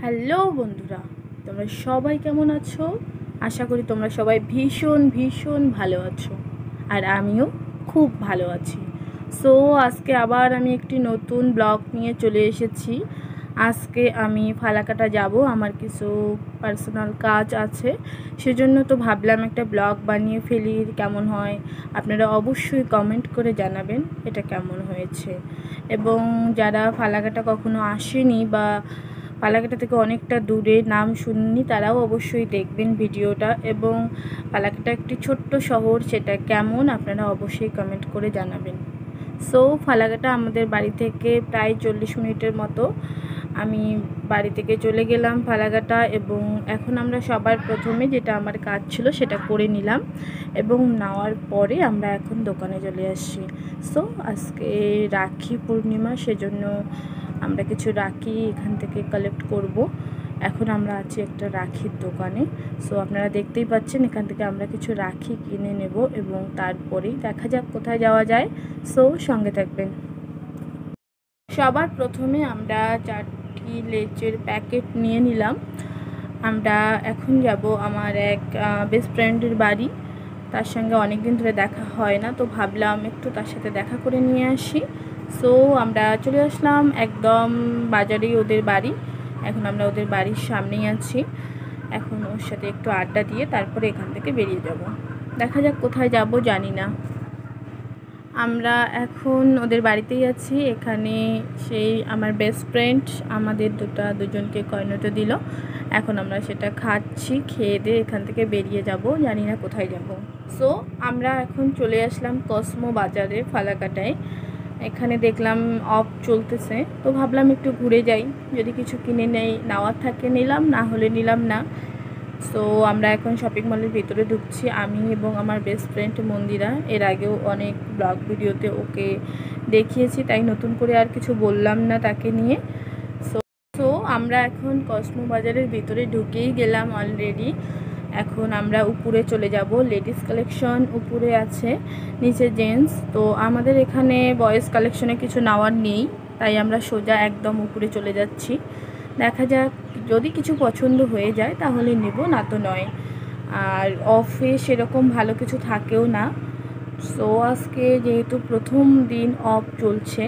Hello বন্ধুরা, তোমরা সবাই কেমন আছো? আশা করি তোমরা সবাই ভীষণ ভীষণ ভালো আছো, আর আমিও খুব ভালো আছি। সো আজকে আবার আমি একটি নতুন ব্লগ নিয়ে চলে এসেছি। আজকে আমি ফালাকাটা যাব, আমার কিছু পার্সোনাল কাজ আছে, সেজন্য তো ভাবলাম একটা ব্লগ বানিয়ে ফেলি। কেমন হয় আপনারা অবশ্যই কমেন্ট করে জানাবেন এটা কেমন হয়েছে। এবং যারা ফালাকাটা কখনো আসেনি বা ফালাকাটা থেকে অনেকটা দূরে, নাম শুননি, তারাও অবশ্যই দেখবেন ভিডিওটা। এবং ফালাকাটা একটি ছোট্ট শহর, সেটা কেমন আপনারা অবশ্যই কমেন্ট করে জানাবেন। সো ফালাকাটা আমাদের বাড়ি থেকে প্রায় 40 মিনিটের মতো। আমি বাড়ি থেকে চলে গেলাম ফালাকাটা, এবং এখন আমরা সবার প্রথমে যেটা আমার কাজ ছিল সেটা করে নিলাম, এবং নেওয়ার পরে আমরা এখন দোকানে চলে আসছি। সো আজকে রাখি পূর্ণিমা, সেজন্য আমরা কিছু রাখি এখান থেকে কালেক্ট করব। এখন আমরা আছি একটা রাখির দোকানে। সো আপনারা দেখতেই পাচ্ছেন এখান থেকে আমরা কিছু রাখি কিনে নেব, এবং তারপরেই দেখা যাক কোথায় যাওয়া যায়। সো সঙ্গে থাকবেন। সবার প্রথমে আমরা 4টি লেচের প্যাকেট নিয়ে নিলাম। আমরা এখন যাব আমার এক বেস্ট ফ্রেন্ডের বাড়ি। তার সঙ্গে অনেক দিন ধরে দেখা হয় না, তো ভাবলাম একটু তার সাথে দেখা করে নিয়ে আসি। সো আমরা চলে আসলাম একদম বাজারেই ওদের বাড়ি। এখন আমরা ওদের বাড়ির সামনেই আছি। এখন ওর সাথে একটু আড্ডা দিয়ে তারপরে এখান থেকে বেরিয়ে যাব। দেখা যাক কোথায় যাব জানি না। আমরা এখন ওদের বাড়িতেই আছি। এখানে সেই আমার বেস্ট ফ্রেন্ড আমাদের দুজনকে কয়নোটা দিল। এখন আমরা সেটা খাচ্ছি, খেয়ে দিয়ে এখান থেকে বেরিয়ে যাব, জানি না কোথায় যাব। সো আমরা এখন চলে আসলাম কসমো বাজারে ফালাকাটায়। এখানে দেখলাম অফ চলতেছে, তো ভাবলাম একটু ঘুরে যাই, যদি কিছু কিনে নেওয়ার থাকে নিলাম, না হলে নিলাম না। সো আমরা এখন শপিং মলের ভিতরে ঢুকছি, আমি এবং আমার বেস্ট ফ্রেন্ড মন্দিরা। এর আগেও অনেক ব্লগ ভিডিওতে ওকে দেখিয়েছি, তাই নতুন করে আর কিছু বললাম না তাকে নিয়ে। সো আমরা এখন কসমো বাজারের ভিতরে ঢুকেই গেলাম অলরেডি। এখন আমরা উপরে চলে যাব। লেডিস কালেকশন উপরে আছে, নিচে জেন্টস। তো আমাদের এখানে বয়েজ কালেকশনে কিছু নেওয়ার নেই, তাই আমরা সোজা একদম উপরে চলে যাচ্ছি। দেখা যাক, যদি কিছু পছন্দ হয়ে যায় তাহলে নেব, না তো নয়। আর অফে সেরকম ভালো কিছু থাকেও না। সো আজকে যেহেতু প্রথম দিন অফ চলছে,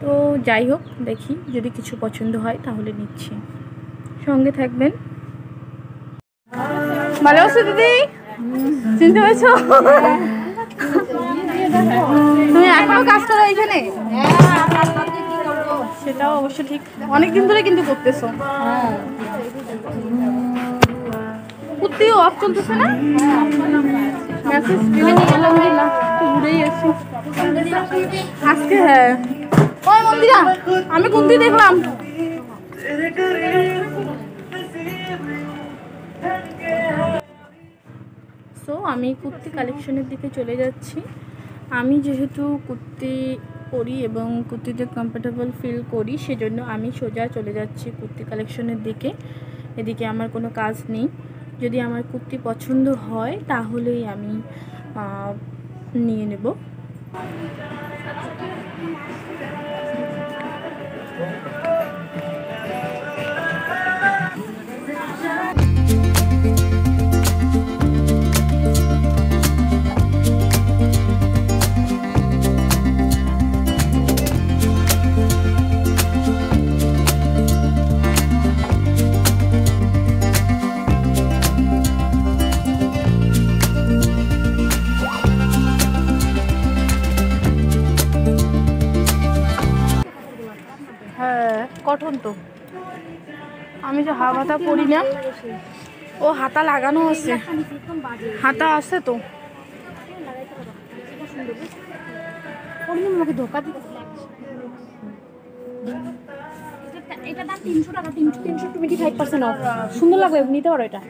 তো যাই হোক, দেখি যদি কিছু পছন্দ হয় তাহলে নিচ্ছি। সঙ্গে থাকবেন। ভালো আছো দিদি? চিনতে পেরেছো? তুমি এখনো কাজ করো এইখানে? সেটাও অবশ্য ঠিক, অনেকদিন ধরে কিন্তু করতেছো। কুর্তিও অফ চলতেছে না? মেসেজ আলহামদুলিল্লাহ ঘুরেই এসি আজকে। হ্যাঁ ওই মন্দিরা, আমি কুর্তি দেখলাম। সো আমি কুর্তি কালেকশনের দিকে চলে যাচ্ছি। আমি যেহেতু কুর্তি পরি এবং কুর্তিতে কমফোর্টেবল ফিল করি, সেজন্য আমি সোজা চলে যাচ্ছি কুর্তি কালেকশনের দিকে। এদিকে আমার কোনো কাজ নেই। যদি আমার কুর্তি পছন্দ হয় তাহলেই আমি নিয়ে নেব। হ্যাঁ কটন তো, আমি যে হাতা পরি না, ও হাতা লাগানো আছে, হাতা আছে তো। আমাকে ধোকা দিতে, এটা দাম 300 টাকা, 325% অফ। সুন্দর লাগবে, নিতে পারো এটা।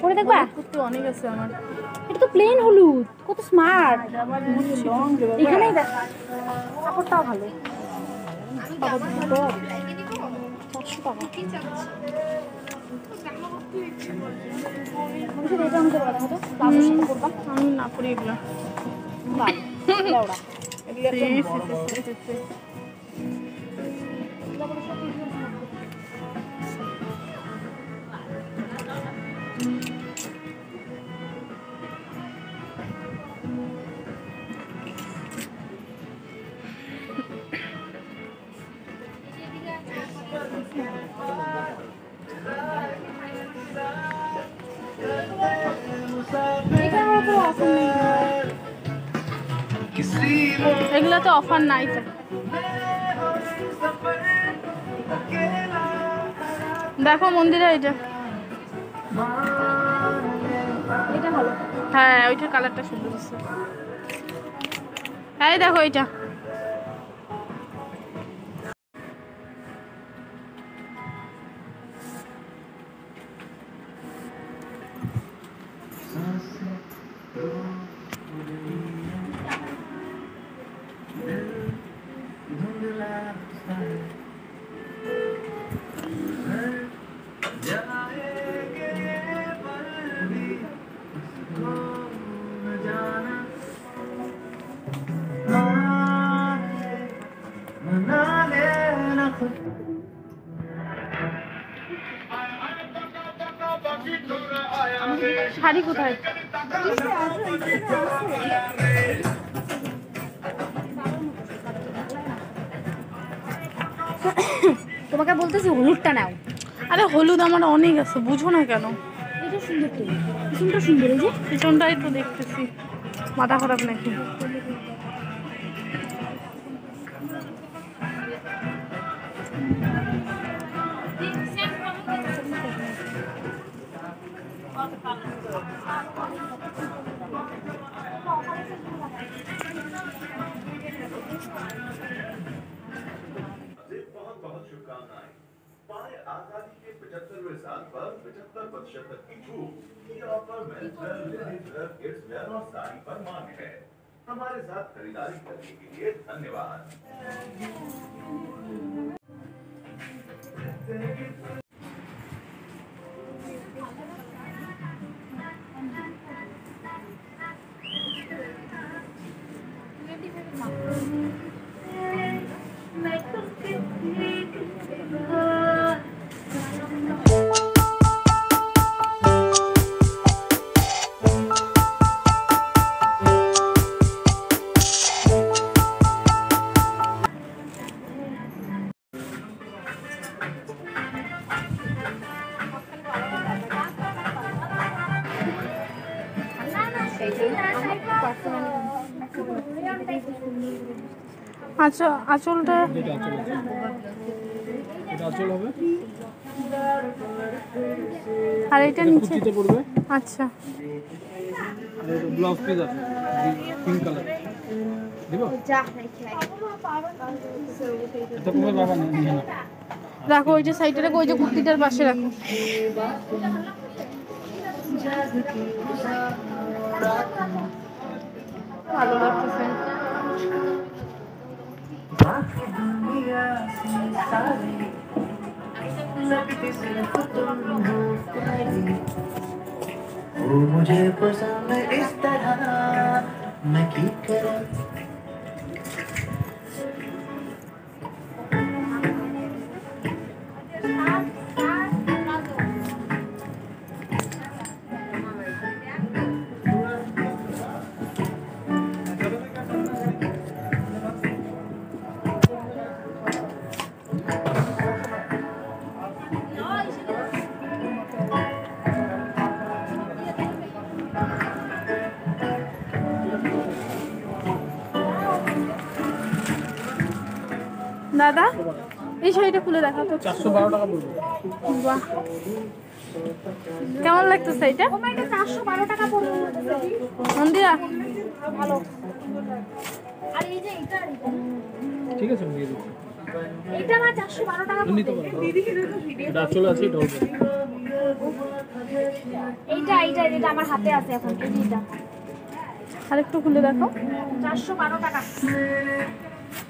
পরে দেখবা কুর্তি অনেক আছে আমার। এটা তো প্লেন হলুদ, কত স্মার্ট। এখানেই দেখ, কাপড়টাও ভালো। আমি না পরি এগুলো। এগুলোতে অফার নাই তো। দেখো মন্দিরে এটা, এটা ভালো। হ্যাঁ ওইটার কালারটা সুন্দর হচ্ছে। এই দেখো এইটা, শাড়ি কোথায়? তোমাকে বলতেছি হলুদটা নাও। আরে হলুদ আমার অনেক আছে, বুঝো না কেন? এটা সুন্দর তো, পিছনটা সুন্দর। এই যে পিছনটাই তো দেখতেছি, মাথা খারাপ নাকি? बहुत बहुत शुभकामनाएं। पाए आजादी के 75वें साल पर 75% तक की छूट। ये ऑफर मेंसवेयर, लेडीजवेयर, किड्सवेयर और साड़ी पर मान्य है। हमारे साथ खरीदारी करने के लिए धन्यवाद। আচ্ছা আঁচলটা এটা আঁচল হবে আর এটা নিচে কুচিতে পড়বে। আচ্ছা আর এটা ব্লাউজ পিস আছে পিঙ্ক কালার দিব। এটা কোনো বাবা না নিয়ে না। রাখো ওই যে সাইডে রাখো, ওই যে কুর্তিটার পাশে রাখো। ভালো লাগতেছে। वो मुझे पसंद इस तरह मैं की करूं। দাদা এই শাড়িটা খুলে দেখা তো। 412 টাকা পড়বে। বাহ কেমন লাগতেছে এটা? ও মাই গড, 412 টাকা পড়বে মন্দিরা ভালো। আর এই যে এটা ঠিক আছে আমি দিয়ে দিচ্ছি। এটা আমার 412 টাকা নিতে পড়বে। পারো। এটা চলে আছে এটা হবে। এইটা আমার হাতে আছে এখন। এইটা আরেকটু খুলে দেখো। 412 টাকা।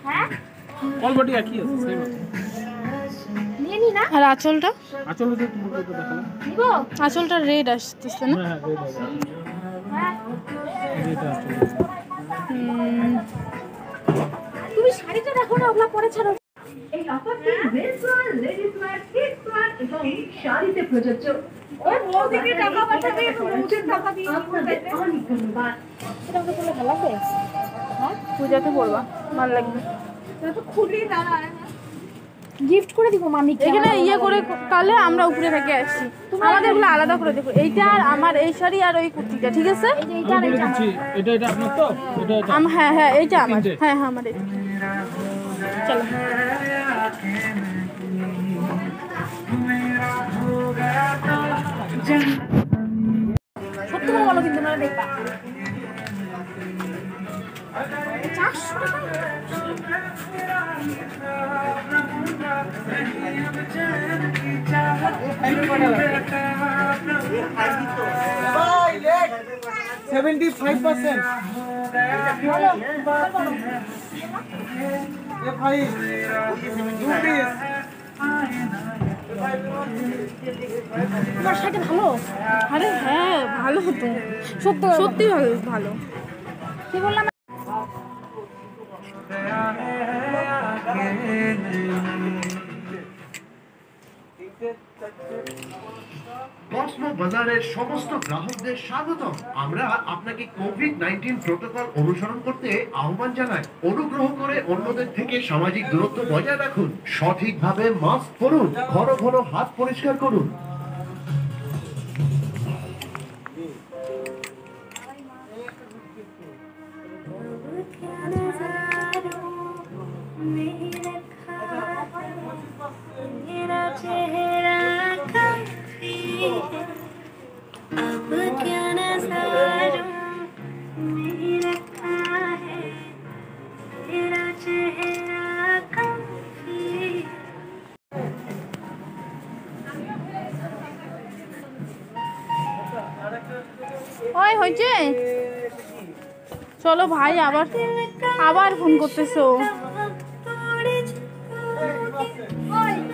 হ্যাঁ অল বডি একই আছে সেম আছে। নিয়ে নি না? আর আঁচলটা? আঁচল তো তোমাকে তো দেখালাম। নিবো? আঁচলটা রেড আসতেছে না? হ্যাঁ রেড হবে। হ্যাঁ এটা আঁচল। তুমি শাড়িটা দেখো না, ওগুলা পরে ছাড়ো। এই অফারটি men's wear, ladies wear, kids wear এবং শাড়িতে প্রযোজ্য। ওই বৌদিকে টাকা পাঠাবে, বৌদির টাকা দিয়ে আপনাদের অনেক ধন্যবাদ। এটা আমাকে বলে ভালো লাগবে। হ্যাঁ পূজাতে পড়বা, ভালো লাগবে। এটা তো খুলি দাঁড়ায়। গিফট করে দিব মামিকে। এখানে ইয়ে করে তাহলে আমরা উপরে থেকে আসছি, আমাদেরগুলো আলাদা করে দেবো। এইটা আর আমার এই শাড়ি আর ওই কুর্তিটা, ঠিক আছে? এই যে এইটা আর বলে এইটা দিচ্ছি, এটা আপনার তো, এটা হ্যাঁ হ্যাঁ এইটা আমার, তিনটে। হ্যাঁ হ্যাঁ আমার এইটা। চলো সত্যি করে বলো কিন্তু তোমরা দেখবা 400 টাকা। তোমার শাড়িটা ভালো। আরে হ্যাঁ ভালো হতো, সত্যি সত্যি ভালো ভালো। কি বললাম? কসমো বাজারের সমস্ত গ্রাহকদের স্বাগতম। আমরা আপনাকে কোভিড-19 প্রোটোকল অনুসরণ করতে আহ্বান জানাই। অনুগ্রহ করে অন্যদের থেকে সামাজিক দূরত্ব বজায় রাখুন, সঠিকভাবে মাস্ক পরুন, ঘন ঘন হাত পরিষ্কার করুন। ওই হয়েছে, চলো ভাই, আবার আবার ফোন করতেছো।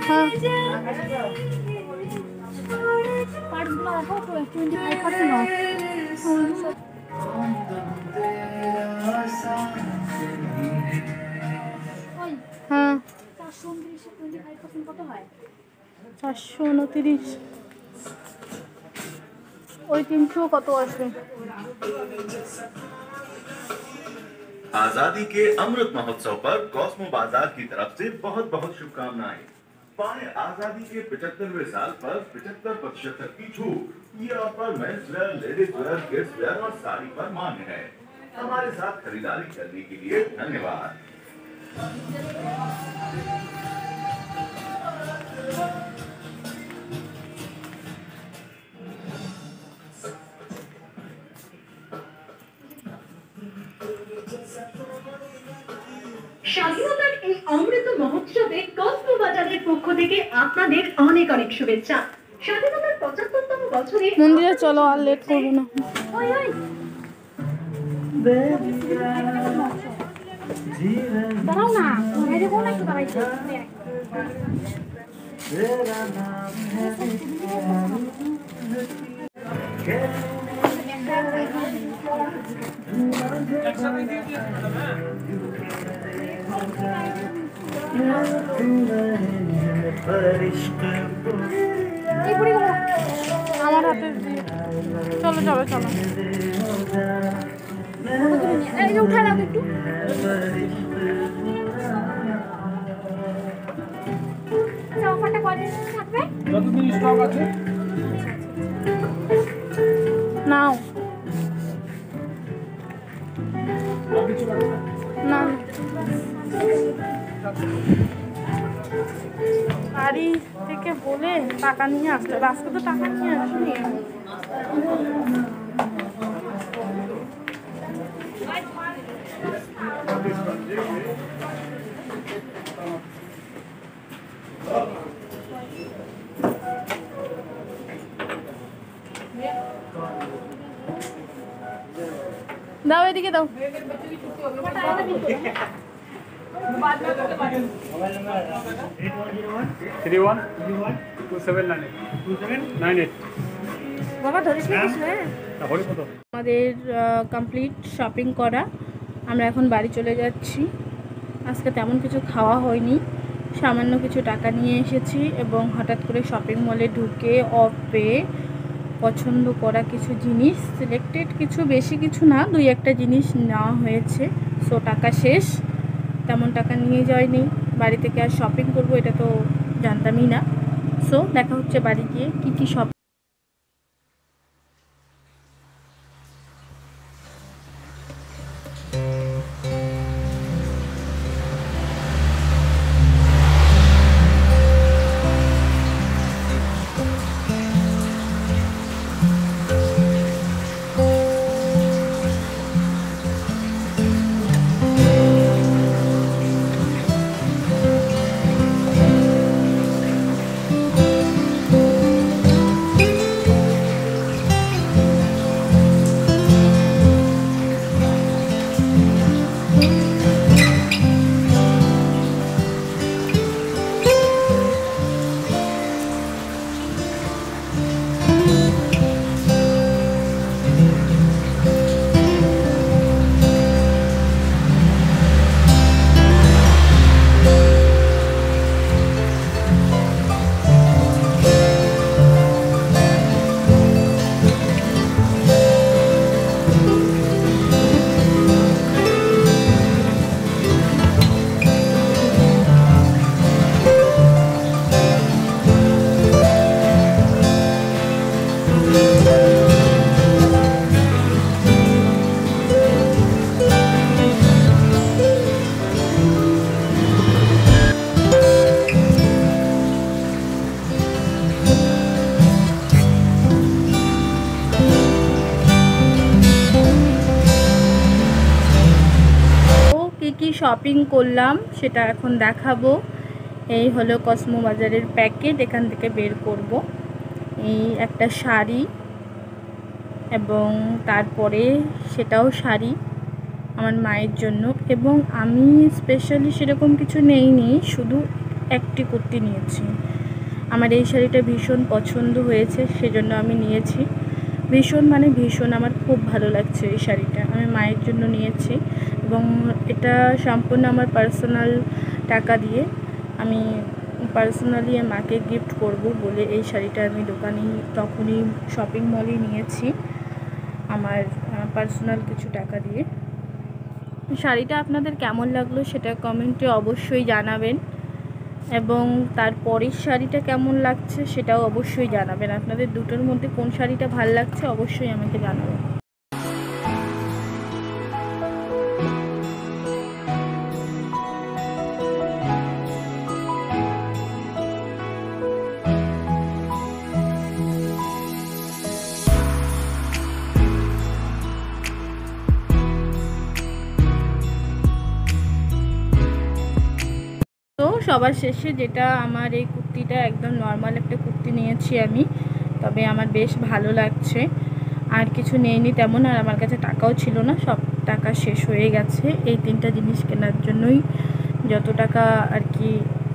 হ্যাঁ পার্টসগুলো দেখো তো 25% অফ। ওই হ্যাঁ 429 এ 25% কত হয়? 429, ওই 300 কত আসবে? आजादी के अमृत महोत्सव पर कॉस्मो बाजार की तरफ से बहुत बहुत शुभकामनाएं। पाए आजादी के 75वें साल पर 75% तक की छूट। ये offer men's wear, ladies wear, kids where और साड़ी पर मान्य है। हमारे साथ खरीदारी करने के लिए धन्यवाद। স্বাধীনতার এই অমৃত মহোৎসবে কসমো বাজারের পক্ষ থেকে আপনাদের অনেক অনেক শুভেচ্ছা। স্বাধীনতার 75তম বছরে মন্দিরে চলো, আর লেট করবো না। ওই ওই দাঁড়াও না, বাইরে কোন একটু দাঁড়াইছে। এই পড়ে গেল। আমার হাতে দিয়ে। চলো চলো চলো। এই যে উঠা দাও একটু। আচ্ছা, অফারটা কয়দিন থাকবে? যতদিন স্টক আছে। নাও আর কিছু লাগবে না? না, বাড়ি থেকে বলে টাকা নিয়ে আসতে হবে। আজকে তো টাকা নিয়ে আসিনি। দাও এদিকে দাও। 312798 বাবা ধরিস না কিছু, হ্যাঁ? তাহলে কত? আমাদের কমপ্লিট শপিং করা, আমরা এখন বাড়ি চলে যাচ্ছি। আজকে তেমন কিছু খাওয়া হয়নি, সামান্য কিছু টাকা নিয়ে এসেছি এবং হঠাৎ করে শপিং মলে ঢুকে অফ পেয়ে পছন্দ করা কিছু জিনিস, সিলেক্টেড কিছু, বেশি কিছু না, 2-1টা জিনিস নেওয়া হয়েছে। সো টাকা শেষ, তেমন টাকা নিয়ে যায়নি, বাড়ি থেকে আর শপিং করবো এটা তো জানতামই না। সো দেখা হচ্ছে বাড়ি গিয়ে কী কী শপিং। কি শপিং করলাম সেটা এখন দেখাবো। এই হলো কসমো বাজারের প্যাকেট, এখান থেকে বের করব। এই একটা শাড়ি এবং তারপরে সেটাও শাড়ি আমার মায়ের জন্য, এবং আমি স্পেশালি সেরকম কিছু নেইনি, শুধু একটি কুর্তি নিয়েছি। আমার এই শাড়িটা ভীষণ পছন্দ হয়েছে, সেজন্য আমি নিয়েছি। ভীষণ মানে ভীষণ আমার খুব ভালো লাগছে এই শাড়িটা, আমি মায়ের জন্য নিয়েছি। এবং এটা সম্পূর্ণ আমার পার্সোনাল টাকা দিয়ে, আমি পার্সোনালি মাকে গিফট করব বলে এই শাড়িটা আমি দোকানে তখনই শপিং মলেই নিয়েছি আমার পার্সোনাল কিছু টাকা দিয়ে। শাড়িটা আপনাদের কেমন লাগলো সেটা কমেন্টে অবশ্যই জানাবেন, এবং তারপরের শাড়িটা কেমন লাগছে সেটাও অবশ্যই জানাবেন। আপনাদের দুটোর মধ্যে কোন শাড়িটা ভালো লাগছে অবশ্যই আমাকে জানাবেন। তো সবার শেষে যেটা আমার এই কুর্তিটা একদম নর্মাল একটা কুর্তি নিয়েছি আমি, তবে আমার বেশ ভালো লাগছে। আর কিছু নেইনি তেমন, আর আমার কাছে টাকাও ছিল না, সব টাকা শেষ হয়ে গেছে এই তিনটা জিনিস কেনার জন্যই। যত টাকা আর কি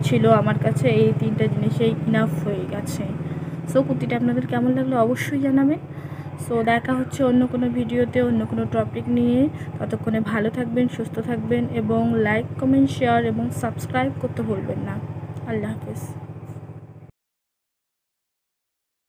ছিল আমার কাছে এই তিনটা জিনিসেই ইনাফ হয়ে গেছে। সো কুর্তিটা আপনাদের কেমন লাগলো অবশ্যই জানাবেন। সো দেখা হচ্ছে অন্য কোনো ভিডিওতে অন্য কোনো টপিক নিয়ে। ততক্ষণে ভালো থাকবেন, সুস্থ থাকবেন, এবং লাইক, কমেন্ট, শেয়ার এবং সাবস্ক্রাইব করতে ভুলবেন না। আল্লাহ হাফেজ।